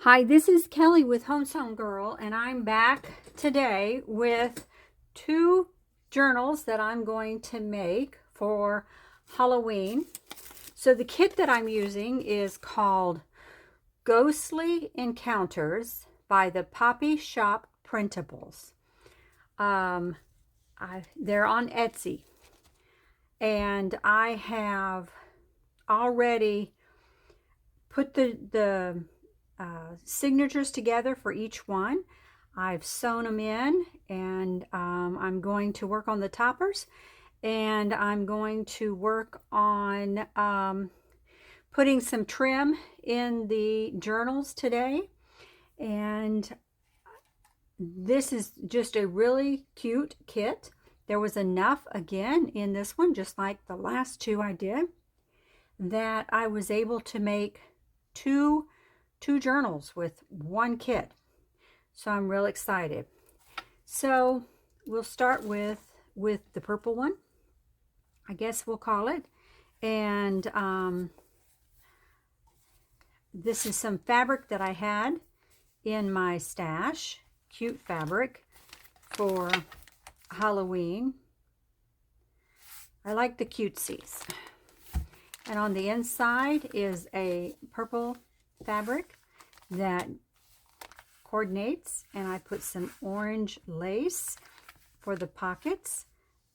Hi, this is Kelly with Homesome Girl, and I'm back today with two journals that I'm going to make for Halloween. So the kit that I'm using is called Ghostly Encounters by the Poppy Shop Printables. They're on Etsy, and I have already put the signatures together for each one. I've sewn them in, and I'm going to work on the toppers, and I'm going to work on putting some trim in the journals today. And this is just a really cute kit. There was enough again in this one, just like the last two I did, that I was able to make two journals with one kit. So I'm real excited. So we'll start with the purple one, I guess we'll call it. And this is some fabric that I had in my stash, cute fabric for Halloween. I like the cutesies. And on the inside is a purple fabric that coordinates, and I put some orange lace for the pockets,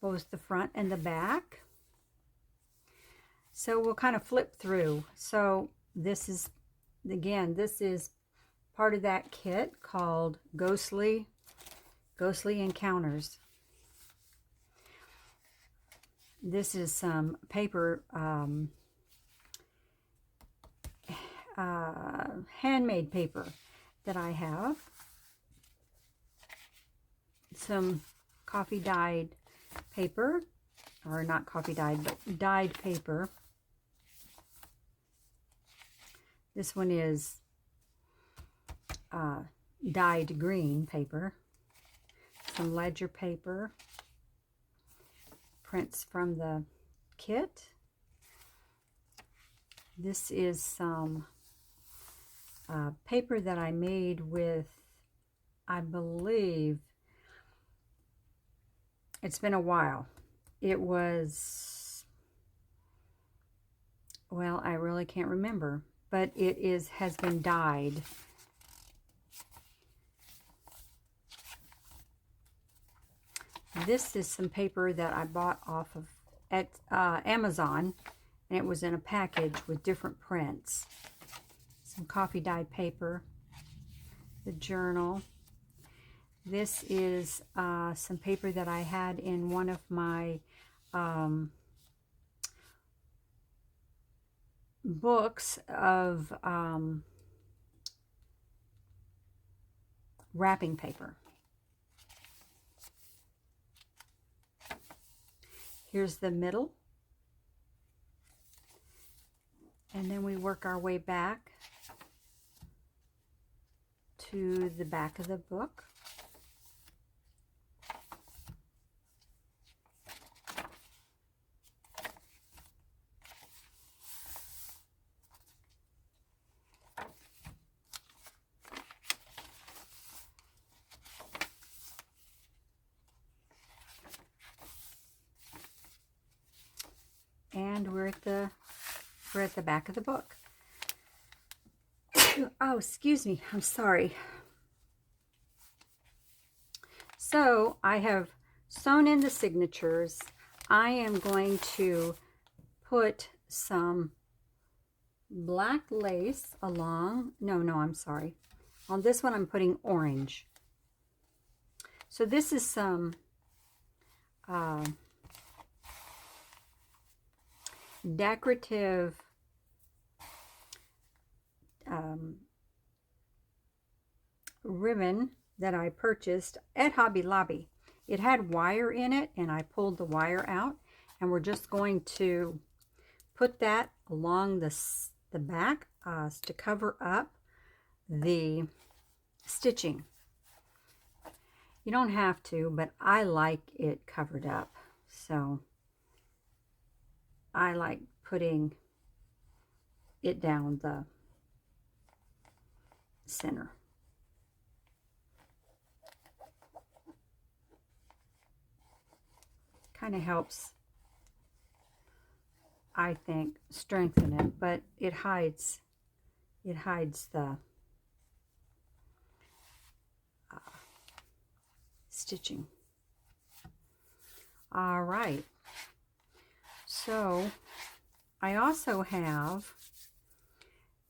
both the front and the back. So we'll kind of flip through. So this is, again, this is part of that kit called Ghostly Encounters. This is some paper, handmade paper that I have. Some coffee dyed paper, or not coffee dyed, but dyed paper. This one is dyed green paper. Some ledger paper, prints from the kit. This is some paper that I made with, I believe, it's been a while. It was, well, I really can't remember, but it has been dyed. This is some paper that I bought off of Amazon, and it was in a package with different prints. Some coffee dyed paper, the journal. This is some paper that I had in one of my books of wrapping paper. Here's the middle. And then we work our way back to the back of the book. And we're at the back of the book. Oh, excuse me. I'm sorry. So I have sewn in the signatures. I am going to put some black lace along. No, I'm sorry. On this one, I'm putting orange. So this is some decorative ribbon that I purchased at Hobby Lobby. It had wire in it, and I pulled the wire out, and we're just going to put that along the back to cover up the stitching. You don't have to, but I like it covered up, so I like putting it down the center. Kind of helps, I think, strengthen it, but it hides the stitching. All right, so I also have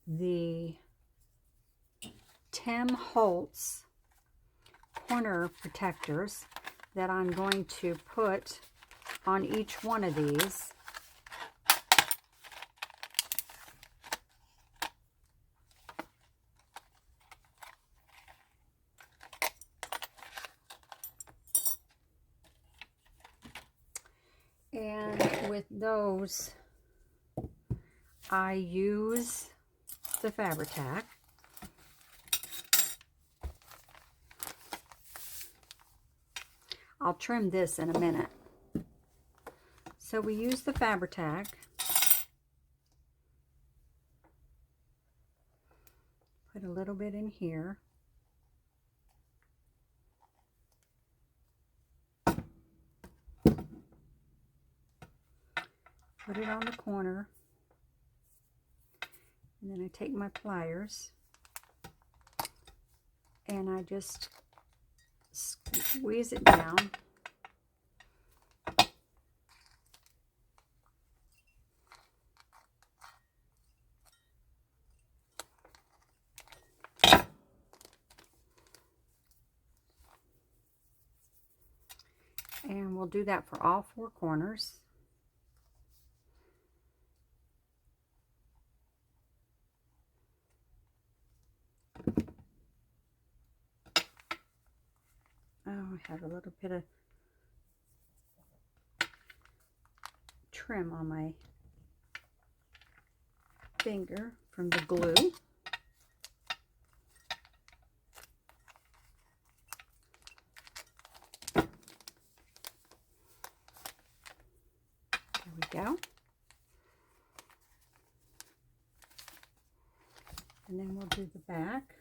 the Tim Holtz corner protectors that I'm going to put on each one of these. And with those, I use the Fabri-Tac. I'll trim this in a minute. So we use the Fabri-Tac. Put a little bit in here. Put it on the corner. And then I take my pliers and I just squeeze it down. And we'll do that for all four corners. Oh, I have a little bit of trim on my finger from the glue. There we go. And then we'll do the back.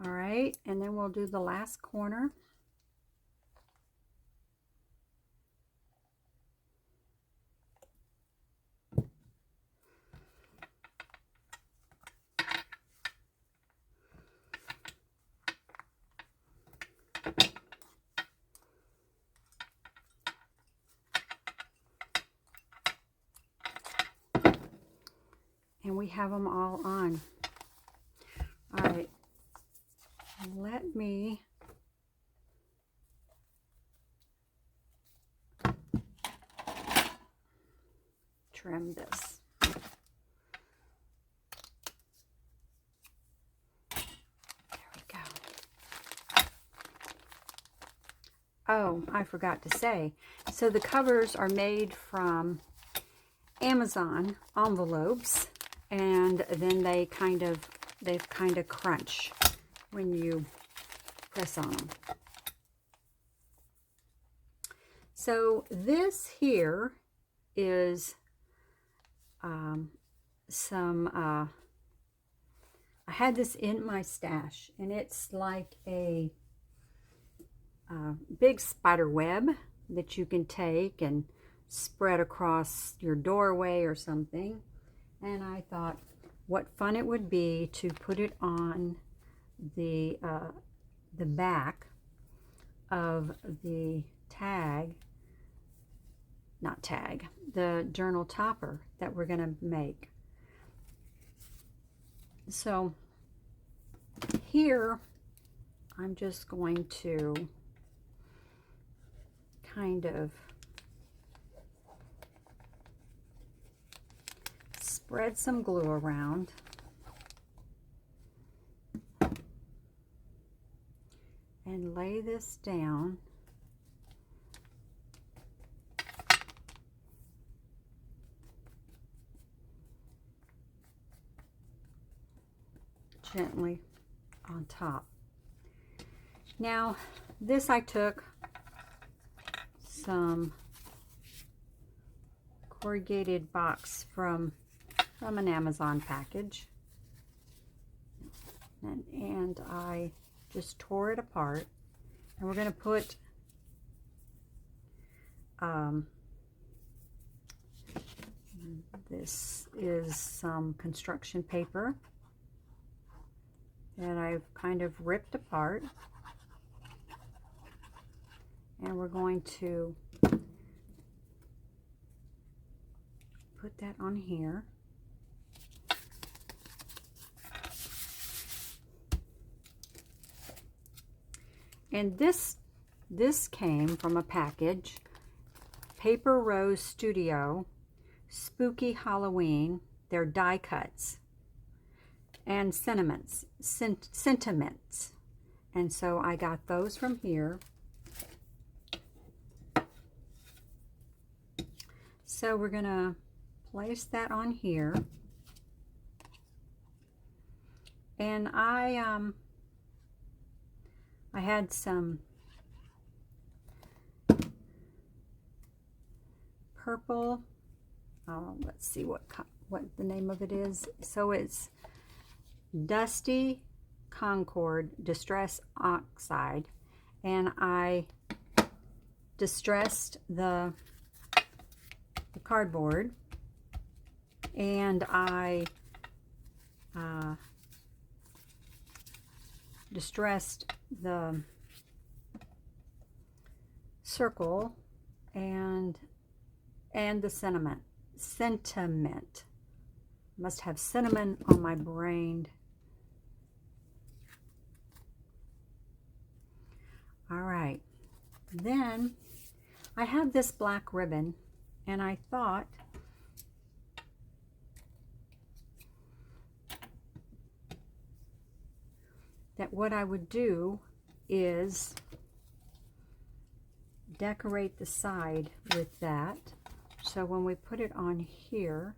All right, and then we'll do the last corner. And we have them all on. All right, let me trim this. There we go. Oh, I forgot to say, so the covers are made from Amazon envelopes, and then they kind of crunch when you press on them. So this here is I had this in my stash, and it's like a big spider web that you can take and spread across your doorway or something. And I thought what fun it would be to put it on the back of the the journal topper that we're going to make. So here I'm just going to kind of spread some glue around. and lay this down. Gently on top. Now, this I took some corrugated box from an Amazon package, and I just tore it apart, and we're going to put this is some construction paper that I've kind of ripped apart, and we're going to put that on here. And this came from a package, Paper Rose Studio Spooky Halloween. They're die cuts and sentiments. And so I got those from here. So we're gonna place that on here. And I had some purple, let's see what the name of it is. So it's Dusty Concord Distress Oxide, and I distressed the cardboard, and I distressed the circle and the sentiment. Must have cinnamon on my brain. All right, then I have this black ribbon, and I thought that what I would do is decorate the side with that. So when we put it on here,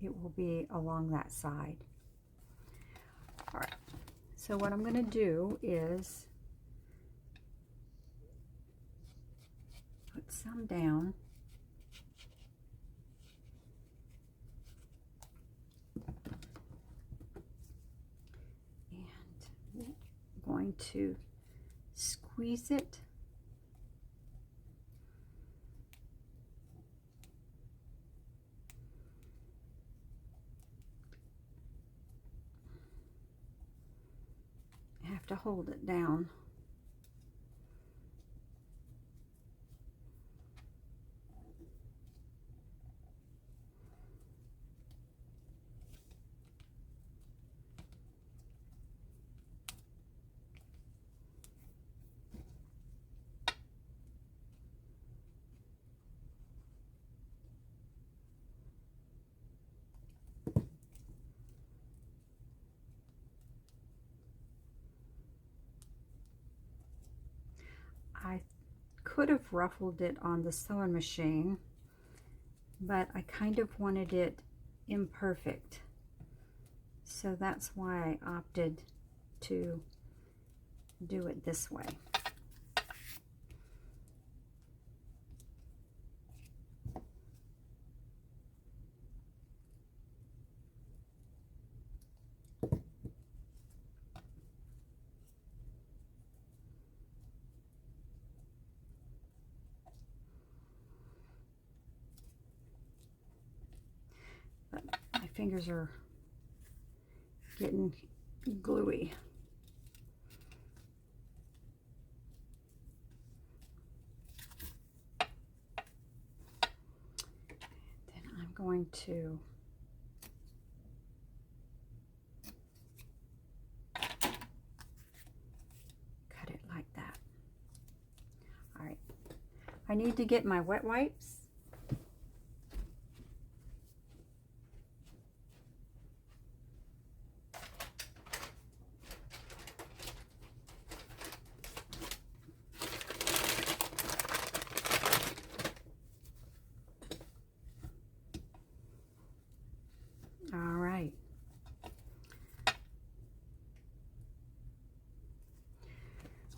it will be along that side. All right, so what I'm going to do is put some down. And I'm going to squeeze it. I have to hold it down. I could have ruffled it on the sewing machine, but I kind of wanted it imperfect. So that's why I opted to do it this way. But my fingers are getting gluey. Then I'm going to cut it like that. All right, I need to get my wet wipes.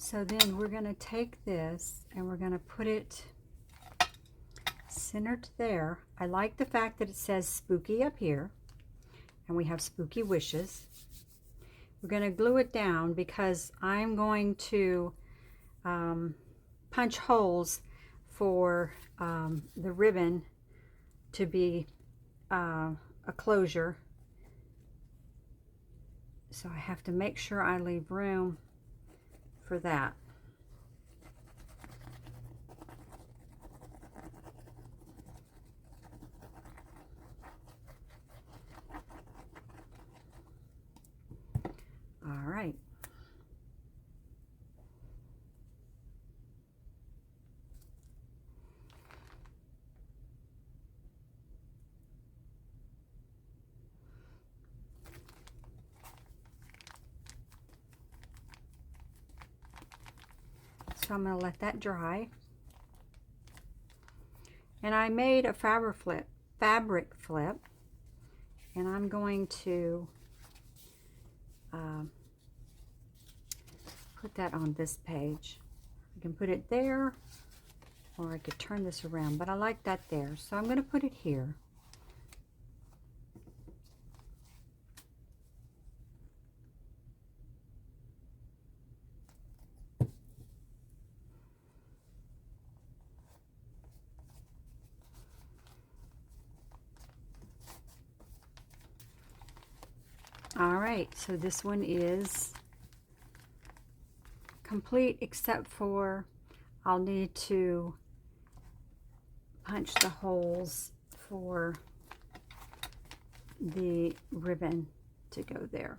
So then we're going to take this and we're going to put it centered there. I like the fact that it says spooky up here, and we have spooky wishes. We're going to glue it down because I'm going to punch holes for the ribbon to be a closure. So I have to make sure I leave room for that. All right. So I'm going to let that dry. And I made a fabric flip, and I'm going to put that on this page. I can put it there, or I could turn this around, but I like that there. So I'm going to put it here. All right, so this one is complete, except for I'll need to punch the holes for the ribbon to go there.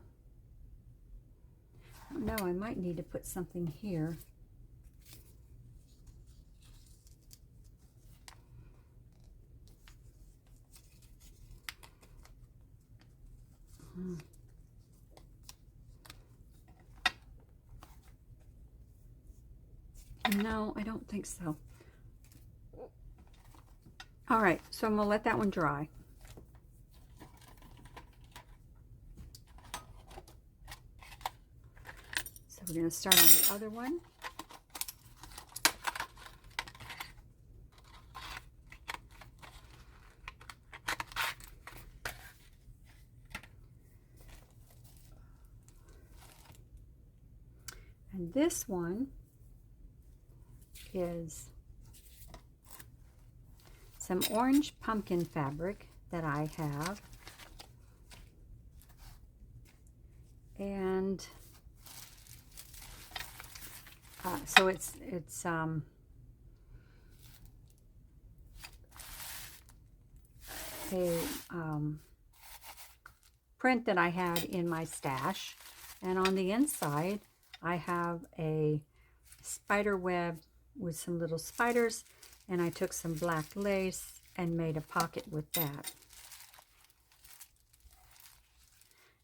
I don't know, I might need to put something here. No, I don't think so. All right, so I'm going to let that one dry. So we're going to start on the other one. And this one is some orange pumpkin fabric that I have, and so it's a print that I had in my stash, and on the inside I have a spider web with some little spiders, and I took some black lace and made a pocket with that.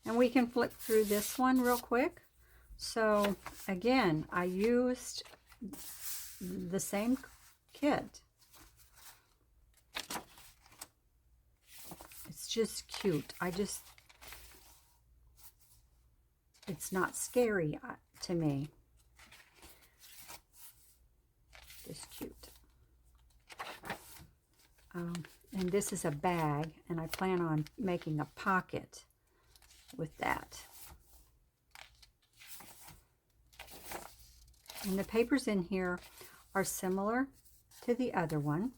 And we can flip through this one real quick. So again, I used the same kit. It's just cute. It's not scary to me. Just cute. And this is a bag, and I plan on making a pocket with that. And the papers in here are similar to the other one.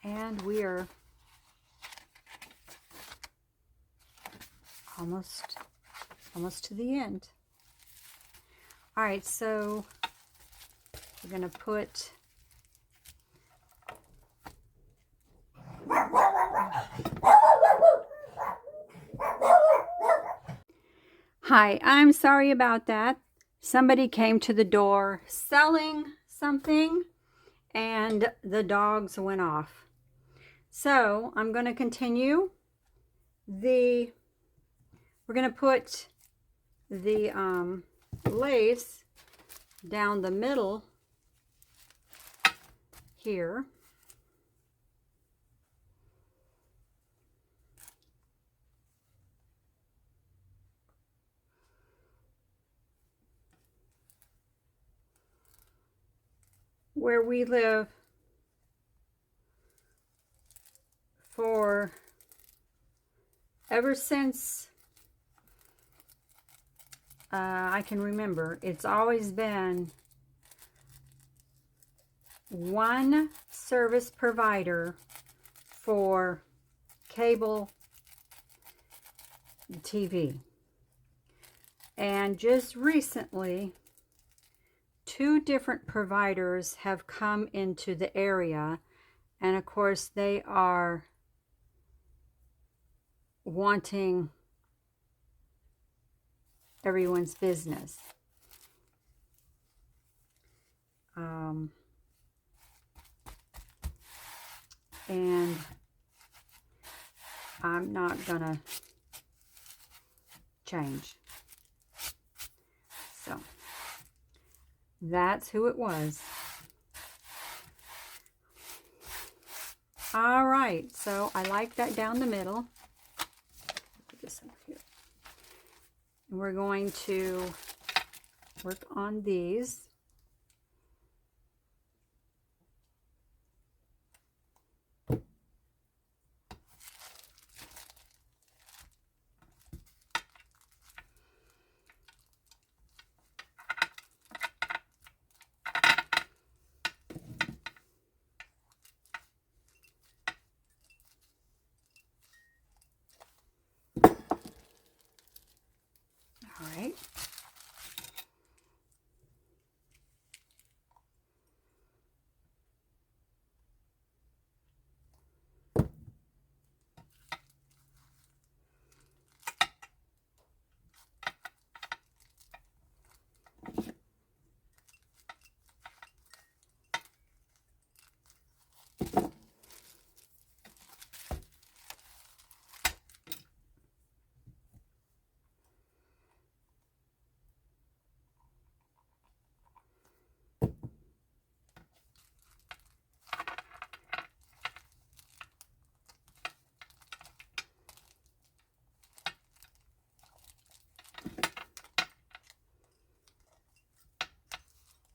And we are almost to the end. All right, so we're going to put Hi, I'm sorry about that. Somebody came to the door selling something, and the dogs went off. So I'm going to continue the We're going to put the lace down the middle here. Where we live for ever since I can remember, it's always been one service provider for cable TV. And just recently, 2 different providers have come into the area, and of course they are wanting everyone's business. And I'm not gonna change. So that's who it was. All right, so I like that down the middle. Put this over here. And we're going to work on these. All right.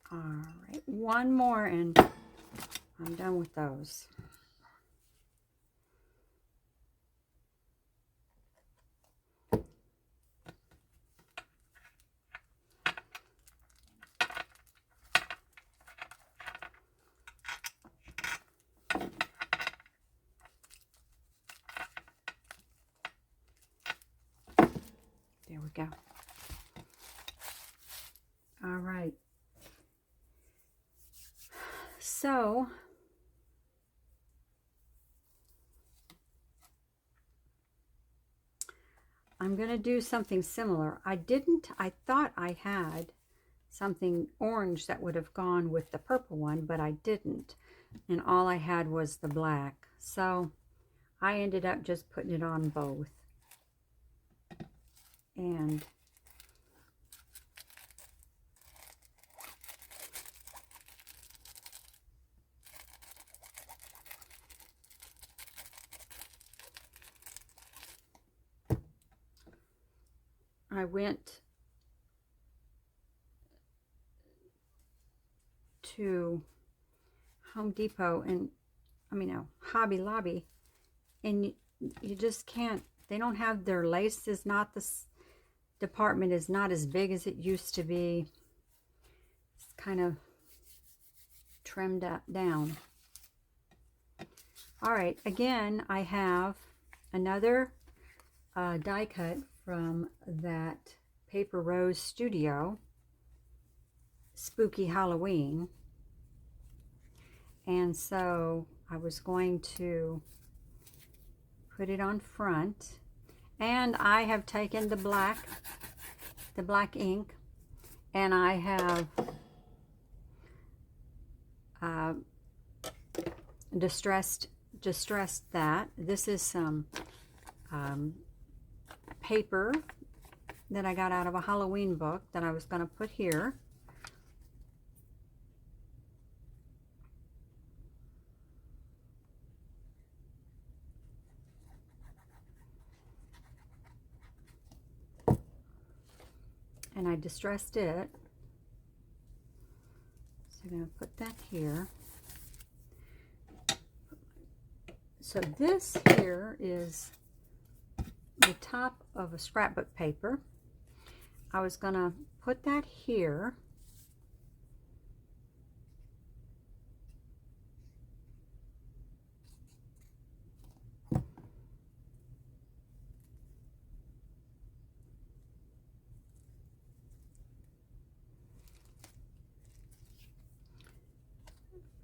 All right, one more and I'm done with those. There we go. All right. So I'm going to do something similar. I thought I had something orange that would have gone with the purple one, but I didn't. And all I had was the black. So I ended up just putting it on both. And I went to Home Depot and, Hobby Lobby, and you just can't, they don't have, their lace is not, this department is not as big as it used to be. It's kind of trimmed down. All right, again, I have another die cut from that Paper Rose Studio Spooky Halloween, and so I was going to put it on front, and I have taken the black ink, and I have distressed that. This is some paper that I got out of a Halloween book that I was going to put here. And I distressed it. So I'm going to put that here. So this here is the top of a scrapbook paper. I was going to put that here.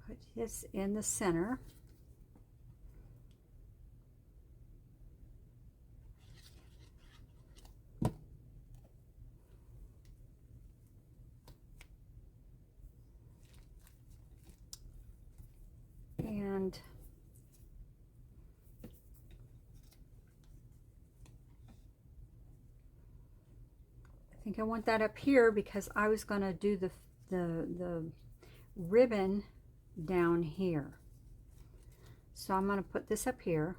Put this in the center. And I think I want that up here because I was going to do the ribbon down here. So I'm going to put this up here.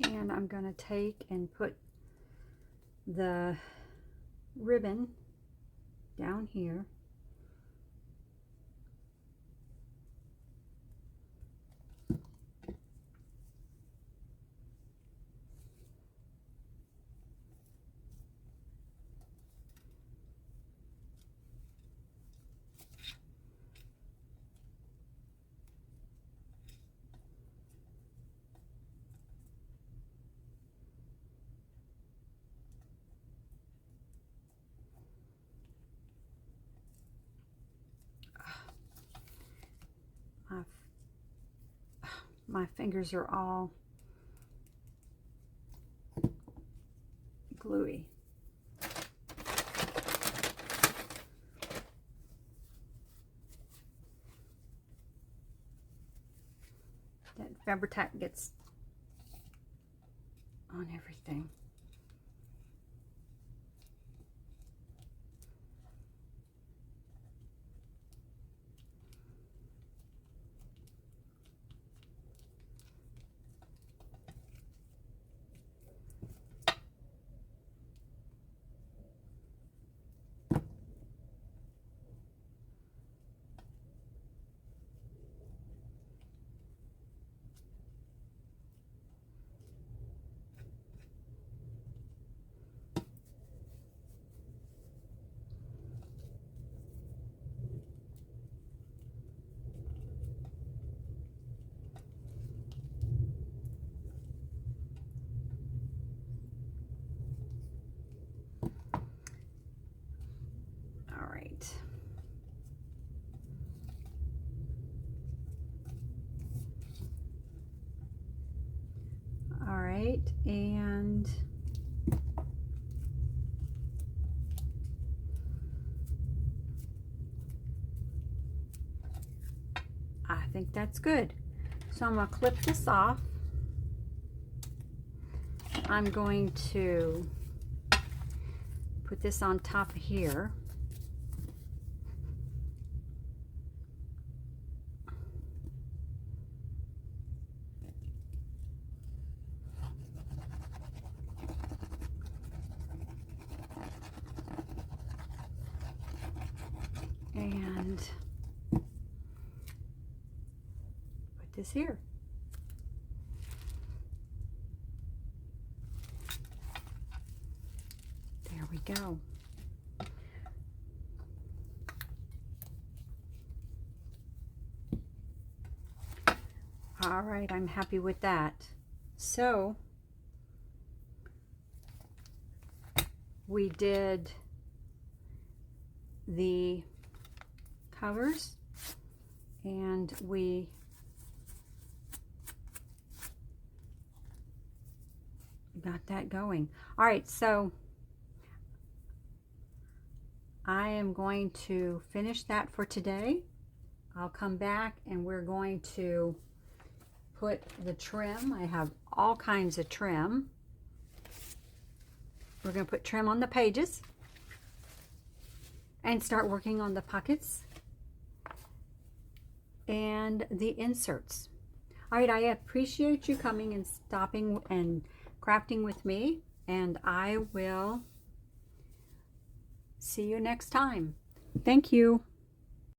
And I'm going to take and put the ribbon down here. My fingers are all gluey. That Fabri-Tac gets on everything. All right, and I think that's good. So I'm going to clip this off. I'm going to put this on top of here. And put this here. There we go. All right, I'm happy with that. So we did the covers and we got that going. All right, so I am going to finish that for today. I'll come back and we're going to put the trim. I have all kinds of trim. We're going to put trim on the pages and start working on the pockets and the inserts. All right, I appreciate you coming and stopping and crafting with me, and I will see you next time. Thank you.